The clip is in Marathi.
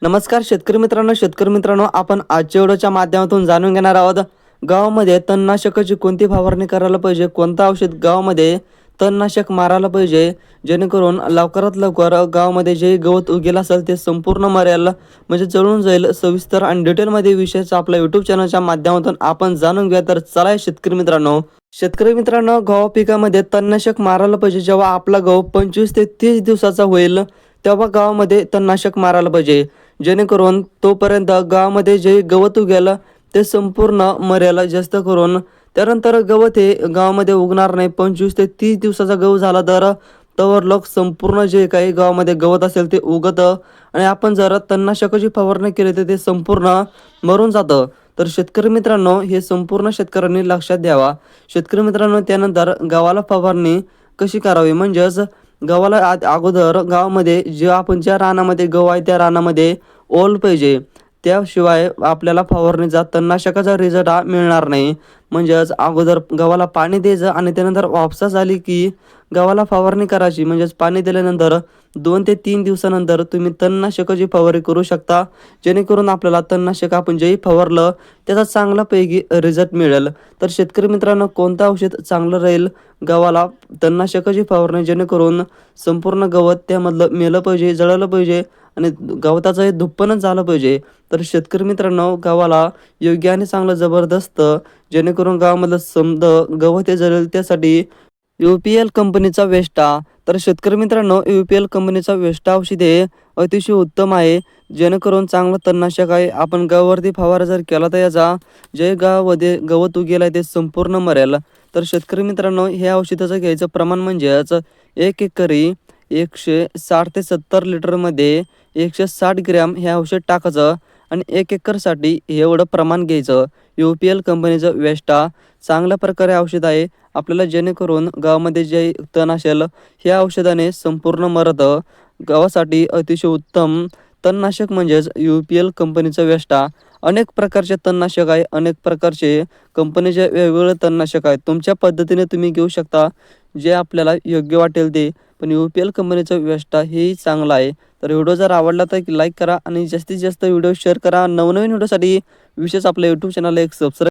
नमस्कार शेतकरी मित्रांनो, आपण आजच्या व्हिडिओच्या माध्यमातून जाणून घेणार आहोत गावामध्ये तणनाशकाची कोणती फवारणी करायला पाहिजे, कोणतं औषध गावामध्ये तणनाशक मारायला पाहिजे, जेणेकरून लवकरात लवकर गावामध्ये जे गवत उगेल असेल ते संपूर्ण मरेल, म्हणजे जळून जाईल. सविस्तर आणि डिटेलमध्ये विषयाचा आपल्या यूट्यूब चॅनलच्या माध्यमातून आपण जाणून घेऊया. तर चला शेतकरी मित्रांनो, गहू पिकामध्ये तणनाशक मारायला पाहिजे. जेव्हा आपला गहू 25 ते 30 दिवसाचा होईल तेव्हा गावामध्ये तणनाशक मारायला पाहिजे, जेणेकरून तोपर्यंत गावामध्ये जे गवत उगेल ते संपूर्ण मरेल. जास्त करून त्यानंतर गवत हे गावामध्ये उगणार नाही. 25 ते 30 दिवसाचा गहू झाला तर तवर लोक संपूर्ण जे काही गावामध्ये गवत असेल ते उगतं आणि आपण जर तणनाशकाची फवारणी केली तर ते संपूर्ण मरून जातं. तर शेतकरी मित्रांनो, हे संपूर्ण शेतकऱ्यांनी लक्षात द्यावा. शेतकरी मित्रांनो, त्यानंतर गव्हाला फवारणी कशी करावी, म्हणजेच गव्हाला अगोदर गावामध्ये जे आपण ज्या रानामध्ये गहू आहे त्या रानामध्ये ओल पाहिजे. त्याशिवाय आपल्याला फवारणीचा तणनाशकाचा रिझल्ट हा मिळणार नाही. म्हणजेच अगोदर गव्हाला पाणी द्यायचं आणि त्यानंतर वापसा झाली की गव्हाला फवारणी करायची. म्हणजेच पाणी दिल्यानंतर 2 ते 3 दिवसानंतर तुम्ही तणनाशकाची फवारणी करू शकता, जेणेकरून आपल्याला तणनाशक आपण जेही फवारलं त्याचा चांगल्यापैकी रिझल्ट मिळेल. तर शेतकरी मित्रांनो, कोणतं औषध चांगलं राहील गव्हाला तणनाशकाची फवारणी, जेणेकरून संपूर्ण गवत त्यामधलं मेलं पाहिजे, जळलं पाहिजे आणि गवताचं हे धुप्पणच झालं पाहिजे. तर शेतकरी मित्रांनो, गव्हाला योग्य आणि चांगलं जबरदस्त, जेणेकरून गावामधलं गवत हे जळेल त्यासाठी UPL कंपनीचा वेस्टा. तर शेतकरी मित्रांनो, UPL कंपनीचा वेस्टा औषध हे अतिशय उत्तम आहे, जेणेकरून चांगलं तणनाशक आहे. आपण गव्हावरती फवारा जर केला तर याचा जे गावामध्ये गवत उगेल आहे ते संपूर्ण मरेल. तर शेतकरी मित्रांनो, ह्या औषधाचं घ्यायचं प्रमाण म्हणजेच 1 एकरी 160 ते 70 लिटरमध्ये 160 ग्रॅम हे औषध टाकायचं आणि 1 एकरसाठी एवढं प्रमाण घ्यायचं. UPL कंपनीचं वेस्टा चांगल्या प्रकारे औषध आहे आपल्याला, जेणेकरून गावामध्ये जे तण असेल ह्या औषधाने संपूर्ण मरतं. गावासाठी अतिशय उत्तम तणनाशक म्हणजेच UPL कंपनीचं वेस्टा. अनेक प्रकारचे तणनाशक आहे, अनेक प्रकारचे कंपनीचे वेगवेगळे तणनाशक आहेत. तुमच्या पद्धतीने तुम्ही घेऊ शकता, जे आपल्याला योग्य वाटेल ते. पण UPL कंपनीचं वेस्टा हेही चांगलं आहे. तर व्हिडिओ जर आवडला तर लाईक करा आणि जास्तीत जास्त व्हिडिओ शेअर करा. नवनवीन व्हिडिओसाठी विशेष आपल्या यूट्यूब चॅनलला एक सबस्क्राईब